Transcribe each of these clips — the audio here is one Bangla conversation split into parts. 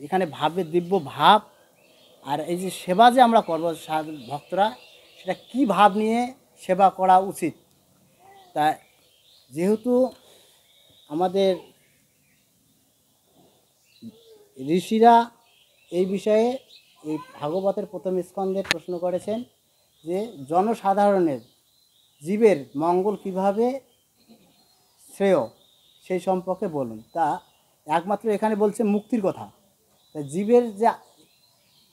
এখানে ভাবের দিব্য ভাব, আর এই যে সেবা যে আমরা করবো ভক্তরা, সেটা কি ভাব নিয়ে সেবা করা উচিত। তা যেহেতু আমাদের ঋষিরা এই বিষয়ে এই ভাগবতের প্রথম স্কন্ধে প্রশ্ন করেছেন যে জনসাধারণের জীবের মঙ্গল কিভাবে শ্রেয় সেই সম্পর্কে বলুন। তা একমাত্র এখানে বলছে মুক্তির কথা। তা জীবের যে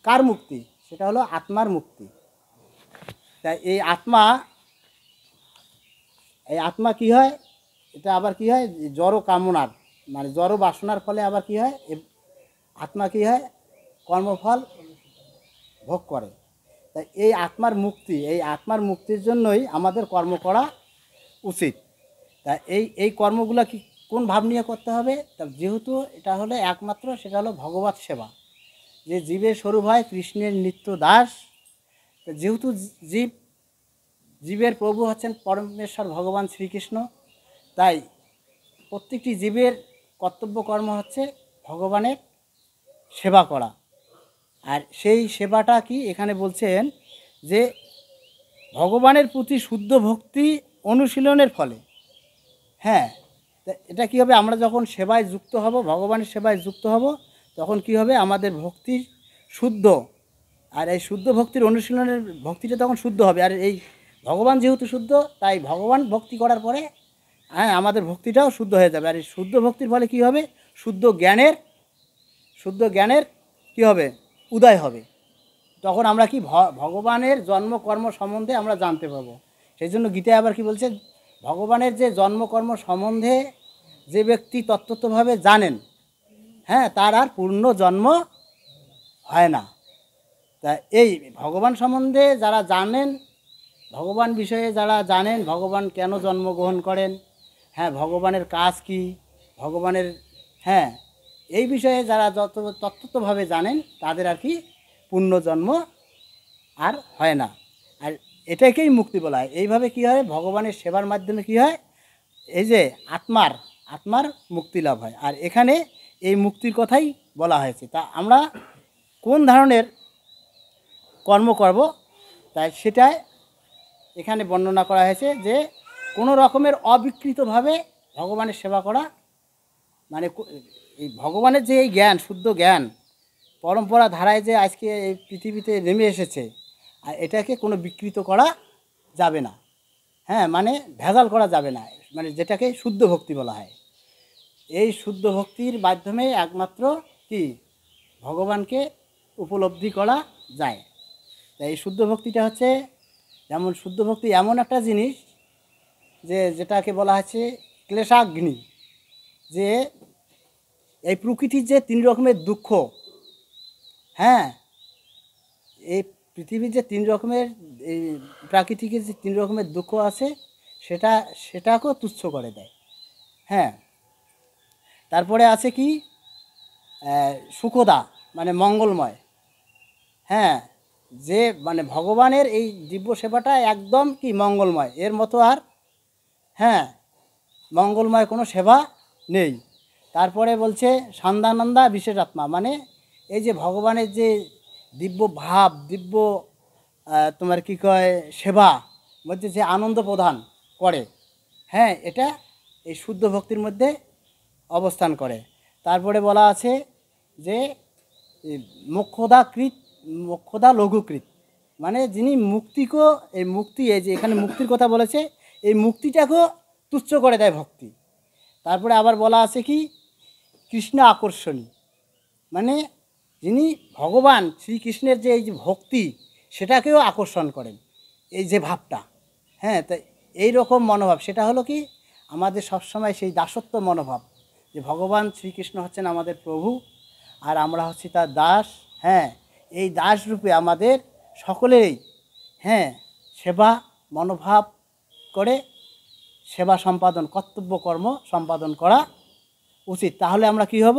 কার মুক্তি, সেটা হলো আত্মার মুক্তি। তাই এই আত্মা কি হয়, এটা আবার কি হয়, জড় কামনার মানে জড় বাসনার ফলে আবার কি হয়, আত্মা কি হয়, কর্মফল ভোগ করে। তাই এই আত্মার মুক্তির জন্যই আমাদের কর্ম করা উচিত। তা এই কর্মগুলো কি কোন ভাব নিয়ে করতে হবে, তা যেহেতু এটা হলো একমাত্র, সেটা হলো ভগবত সেবা। যে জীবের স্বরূপ হয় কৃষ্ণের নিত্য দাস। যেহেতু জীবের প্রভু হচ্ছেন পরমেশ্বর ভগবান শ্রীকৃষ্ণ, তাই প্রত্যেকটি জীবের কর্তব্য কর্ম হচ্ছে ভগবানের সেবা করা। আর সেই সেবাটা কি এখানে বলছেন যে ভগবানের প্রতি শুদ্ধ ভক্তি অনুশীলনের ফলে, হ্যাঁ, এটা কী হবে, আমরা যখন সেবায় যুক্ত হব, ভগবানের সেবায় যুক্ত হব, তখন কি হবে, আমাদের ভক্তি শুদ্ধ। আর এই শুদ্ধ ভক্তির অনুশীলনের ভক্তিটা তখন শুদ্ধ হবে। আর এই ভগবান যেহেতু শুদ্ধ, তাই ভগবান ভক্তি করার পরে হ্যাঁ আমাদের ভক্তিটাও শুদ্ধ হয়ে যাবে। আর এই শুদ্ধ ভক্তির ফলে কি হবে, শুদ্ধ জ্ঞানের কি হবে, উদয় হবে। তখন আমরা কি ভগবানের জন্মকর্ম সম্বন্ধে আমরা জানতে পারবো। সেই জন্য গীতায় আবার কি বলছে, ভগবানের যে জন্মকর্ম সম্বন্ধে যে ব্যক্তি তত্ত্বতভাবে জানেন, হ্যাঁ, তার আর পূর্ণ জন্ম হয় না। তা এই ভগবান সম্বন্ধে যারা জানেন, ভগবান বিষয়ে যারা জানেন, ভগবান কেন জন্মগ্রহণ করেন, হ্যাঁ, ভগবানের কাজ কি, ভগবানের হ্যাঁ এই বিষয়ে যারা যত তত্ত্বতভাবে জানেন, তাদের আর কি পুণ্যজন্ম আর হয় না। আর এটাকেই মুক্তি বলা হয়। এইভাবে কি হয়, ভগবানের সেবার মাধ্যমে কি হয়, এই যে আত্মার মুক্তি লাভ হয়। আর এখানে এই মুক্তির কথাই বলা হয়েছে। তা আমরা কোন ধরনের কর্ম করব, তাই সেটাই এখানে বর্ণনা করা হয়েছে যে কোনো রকমের অবিকৃতভাবে ভগবানের সেবা করা, মানে এই ভগবানের যে এই জ্ঞান, শুদ্ধ জ্ঞান পরম্পরা ধারায় যে আজকে এই পৃথিবীতে নেমে এসেছে, আর এটাকে কোনো বিকৃত করা যাবে না, হ্যাঁ, মানে ভেজাল করা যাবে না, মানে যেটাকে শুদ্ধ ভক্তি বলা হয়। এই শুদ্ধ ভক্তির মাধ্যমে একমাত্র কি ভগবানকে উপলব্ধি করা যায়। তাই এই শুদ্ধ ভক্তিটা হচ্ছে, যেমন শুদ্ধ ভক্তি এমন একটা জিনিস যেটাকে বলা হচ্ছে ক্লেশাগ্নি। যে এই প্রকৃতির যে 3 রকমের দুঃখ, হ্যাঁ, এই পৃথিবীর যে 3 রকমের এই প্রাকৃতিকের যে 3 রকমের দুঃখ আছে, সেটাকেও তুচ্ছ করে দেয়। হ্যাঁ, তারপরে আছে কি সুখদা, মানে মঙ্গলময়। হ্যাঁ, যে মানে ভগবানের এই দিব্য সেবাটা একদম কি মঙ্গলময়, এর মতো আর হ্যাঁ মঙ্গলময় কোনো সেবা নেই। তারপরে বলছে সন্দানন্দা বিশেষ আত্মা, মানে এই যে ভগবানের যে দিব্য ভাব, দিব্য তোমার কি কয় সেবা মধ্যে যে আনন্দ প্রদান করে, হ্যাঁ, এটা এই শুদ্ধ ভক্তির মধ্যে অবস্থান করে। তারপরে বলা আছে যে মোক্ষদা লঘুকৃত, মানে যিনি মুক্তিকেও এই মুক্তি, এই যে এখানে মুক্তির কথা বলেছে, এই মুক্তিটাকেও তুচ্ছ করে দেয় ভক্তি। তারপরে আবার বলা আছে কি কৃষ্ণ আকর্ষণী, মানে যিনি ভগবান শ্রীকৃষ্ণের যে এই যে ভক্তি, সেটাকেও আকর্ষণ করেন, এই যে ভাবটা, হ্যাঁ। তাই এই রকম মনোভাব, সেটা হলো কি আমাদের সবসময় সেই দাসত্ব মনোভাব, যে ভগবান শ্রীকৃষ্ণ হচ্ছেন আমাদের প্রভু, আর আমরা হচ্ছি তার দাস। হ্যাঁ, এই দাস রূপে আমাদের সকলেরই হ্যাঁ সেবা মনোভাব করে সেবা সম্পাদন, কর্তব্য কর্ম সম্পাদন করা উচিত। তাহলে আমরা কি হব,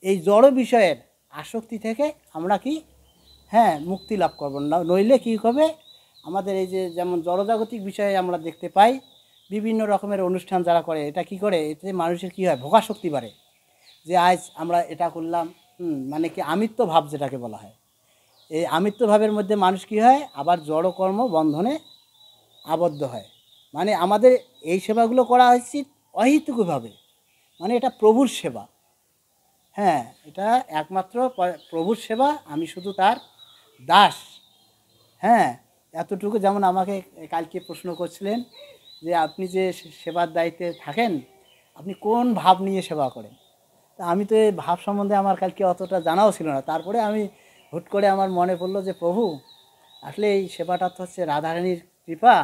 এই জড় বিষয়ের আসক্তি থেকে আমরা কি হ্যাঁ মুক্তি লাভ করব না। নইলে কী হবে, আমাদের এই যে যেমন জড়জাগতিক বিষয়ে আমরা দেখতে পাই বিভিন্ন রকমের অনুষ্ঠান যারা করে, এটা কি করে, এতে মানুষের কী হয়, ভোগাসক্তি বাড়ে। যে আজ আমরা এটা করলাম, মানে কি আমিত্ব ভাব যেটাকে বলা হয়, এই আমিত্ব ভাবের মধ্যে মানুষ কী হয়, আবার জড়কর্ম বন্ধনে আবদ্ধ হয়। মানে আমাদের এই সেবাগুলো করা উচিত অহেতুকভাবে, মানে এটা প্রভুর সেবা। হ্যাঁ, এটা একমাত্র প্রভুর সেবা, আমি শুধু তার দাস। হ্যাঁ, এতটুকু। যেমন আমাকে কালকে প্রশ্ন করছিলেন যে আপনি যে সেবার দায়িত্বে থাকেন, আপনি কোন ভাব নিয়ে সেবা করেন। তা আমি তো এই ভাব সম্বন্ধে আমার কালকে অতটা জানাও ছিল না। তারপরে আমি হুট করে আমার মনে পড়লো যে প্রভু, আসলে এই সেবাটা তো হচ্ছে রাধারানীর কৃপা।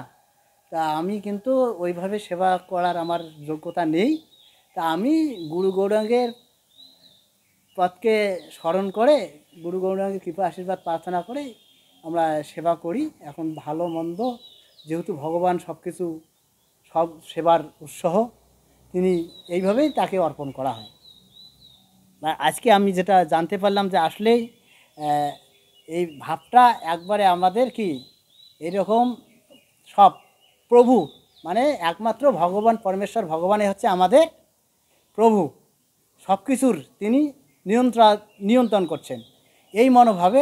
তা আমি কিন্তু ওইভাবে সেবা করার আমার যোগ্যতা নেই। তা আমি গুরু গৌরাঙ্গের পথকে স্মরণ করে, গুরু গৌরাঙ্গের কৃপা আশীর্বাদ প্রার্থনা করে আমরা সেবা করি। এখন ভালো মন্দ যেহেতু ভগবান সব কিছু, সব সেবার উৎস, তিনি এইভাবেই তাকে অর্পণ করা হয়। আজকে আমি যেটা জানতে পারলাম যে আসলেই এই ভাবটা একবারে আমাদের কি এরকম সব প্রভু, মানে একমাত্র ভগবান পরমেশ্বর ভগবানই হচ্ছে আমাদের প্রভু, সব কিছুর তিনি নিয়ন্ত্রণ করছেন, এই মনোভাবে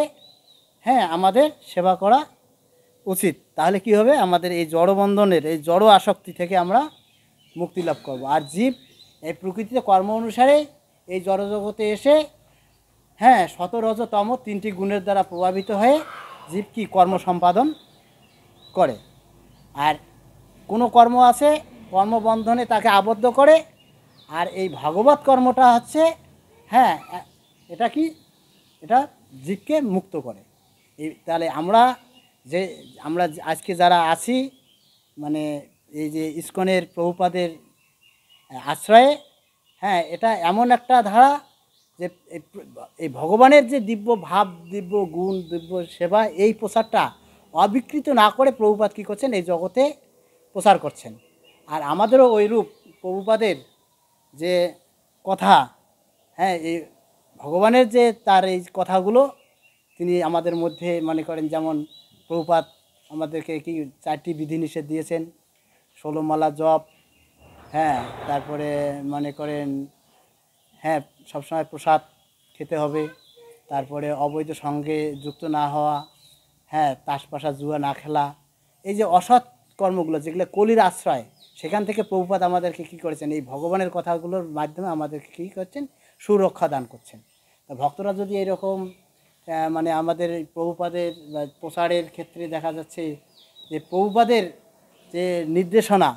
হ্যাঁ আমাদের সেবা করা উচিত। তাহলে কি হবে, আমাদের এই জড়বন্ধনের, এই জড় আসক্তি থেকে আমরা মুক্তি লাভ করব। আর জীব এই প্রকৃতিতে কর্ম অনুসারে এই জড়জগতে এসে হ্যাঁ শতরজতম তিনটি গুণের দ্বারা প্রভাবিত হয়ে জীব কি কর্ম সম্পাদন করে। আর কোনো কর্ম আছে কর্মবন্ধনে তাকে আবদ্ধ করে, আর এই ভাগবত কর্মটা হচ্ছে হ্যাঁ এটা কি, এটা জীবকে মুক্ত করে। এই তাহলে আমরা আজকে যারা আছি, মানে এই যে ইস্কনের প্রভুপাদের আশ্রয়ে, হ্যাঁ এটা এমন একটা ধারা যে এই ভগবানের যে দিব্য ভাব, দিব্য গুণ, দিব্য সেবা, এই প্রচারটা অবিকৃত না করে প্রভুপাদ কী করছেন, এই জগতে প্রচার করছেন। আর আমাদেরও ওই রূপ প্রভুপাদের যে কথা, হ্যাঁ এই ভগবানের যে তার এই কথাগুলো তিনি আমাদের মধ্যে মনে করেন, যেমন প্রভুপাদ আমাদেরকে কি 4টি বিধিনিষেধ দিয়েছেন, 16 মালা জপ, হ্যাঁ তারপরে মনে করেন হ্যাঁ সবসময় প্রসাদ খেতে হবে, তারপরে অবৈধ সঙ্গে যুক্ত না হওয়া, হ্যাঁ তাসপাশা জুয়া না খেলা, এই যে অসৎ কর্মগুলো যেগুলো কলির আশ্রয়, সেখান থেকে প্রভুপাদ আমাদেরকে কী করেছেন, এই ভগবানের কথাগুলোর মাধ্যমে আমাদেরকে কী করছেন, সুরক্ষা দান করছেন। তা ভক্তরা যদি এরকম মানে আমাদের এই প্রভুপাদের প্রচারের ক্ষেত্রে দেখা যাচ্ছে যে প্রভুপাদের যে নির্দেশনা,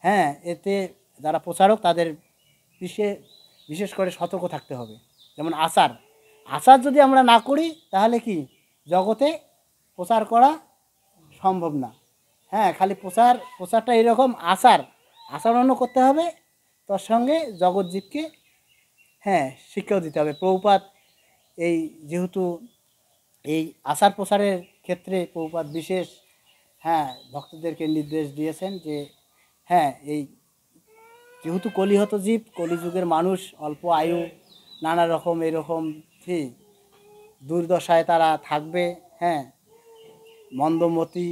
হ্যাঁ এতে যারা প্রচারক তাদের বিশেষ করে সতর্ক থাকতে হবে। যেমন আচার যদি আমরা না করি তাহলে কি জগতে প্রচার করা সম্ভব না। হ্যাঁ খালি প্রচারটা এরকম, আচরণও করতে হবে, তার সঙ্গে জগৎজীবকে হ্যাঁ শিক্ষাও দিতে হবে। প্রভুপাদ এই যেহেতু এই আচার প্রচারের ক্ষেত্রে প্রভুপাদ বিশেষ হ্যাঁ ভক্তদেরকে নির্দেশ দিয়েছেন যে হ্যাঁ এই যেহেতু কলিহত জীব, কলিযুগের মানুষ, অল্প আয়ু, নানা রকম এরকম কি দুর্দশায় তারা থাকবে, হ্যাঁ মন্দমতি,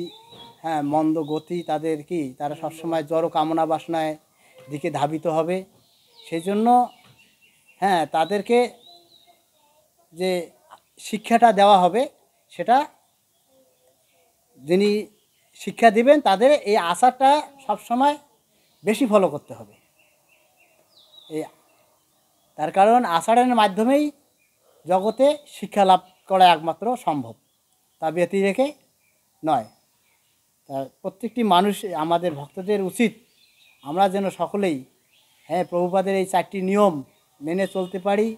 হ্যাঁ মন্দ গতি তাদের, কি তারা সবসময় জড় কামনা বাসনায় দিকে ধাবিত হবে। সেই জন্য হ্যাঁ তাদেরকে যে শিক্ষাটা দেওয়া হবে, সেটা যিনি শিক্ষা দিবেন তাদের এই আচারটা সবসময় বেশি ফলো করতে হবে। এই তার কারণ আচরণের মাধ্যমেই জগতে শিক্ষা লাভ করা একমাত্র সম্ভব, তা ব্যতি রেখে নয়। তা প্রত্যেকটি মানুষ, আমাদের ভক্তদের উচিত আমরা যেন সকলেই হ্যাঁ প্রভুপাদের এই 4টি নিয়ম মেনে চলতে পারি।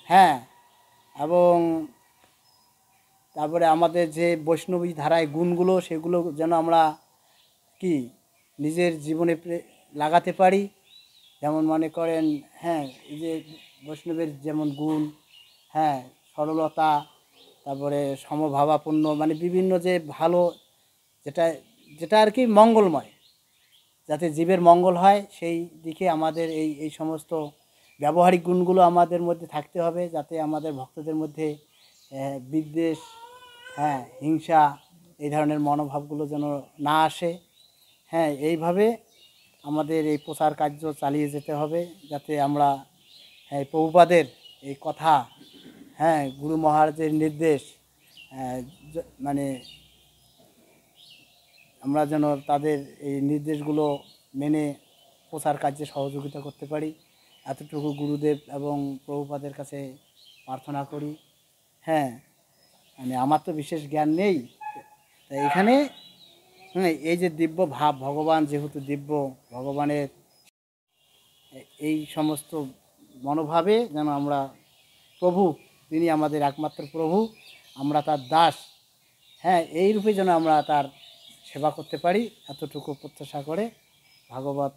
হ্যাঁ এবং তারপরে আমাদের যে বৈষ্ণবী ধারায় গুণগুলো, সেগুলো যেন আমরা কি নিজের জীবনে লাগাতে পারি। যেমন মনে করেন হ্যাঁ এই যে বৈষ্ণবের যেমন গুণ, হ্যাঁ সরলতা, তারপরে সমভাবাপন্ন, মানে বিভিন্ন যে ভালো, যেটা যেটা আর কি মঙ্গলময়, যাতে জীবের মঙ্গল হয় সেই দিকে আমাদের এই সমস্ত ব্যবহারিক গুণগুলো আমাদের মধ্যে থাকতে হবে, যাতে আমাদের ভক্তদের মধ্যে বিদ্বেষ, হ্যাঁ হিংসা, এই ধরনের মনোভাবগুলো যেন না আসে। হ্যাঁ এইভাবে আমাদের এই প্রচার কার্য চালিয়ে যেতে হবে, যাতে আমরা হ্যাঁ প্রভুপাদের এই কথা হ্যাঁ, গুরু মহারাজের নির্দেশ, মানে আমরা যেন তাদের এই নির্দেশগুলো মেনে প্রচার কার্যে সহযোগিতা করতে পারি, এতটুকু গুরুদেব এবং প্রভুপাদের কাছে প্রার্থনা করি। হ্যাঁ, মানে আমার তো বিশেষ জ্ঞান নেই, তাই এখানে হ্যাঁ এই যে দিব্য ভাব, ভগবান যেহেতু দিব্য, ভগবানের এই সমস্ত মনোভাবে যেন আমরা প্রভু, তিনি আমাদের একমাত্র প্রভু, আমরা তার দাস, হ্যাঁ এই রূপে যেন আমরা তার সেবা করতে পারি, এতটুকু প্রত্যাশা করে ভাগবত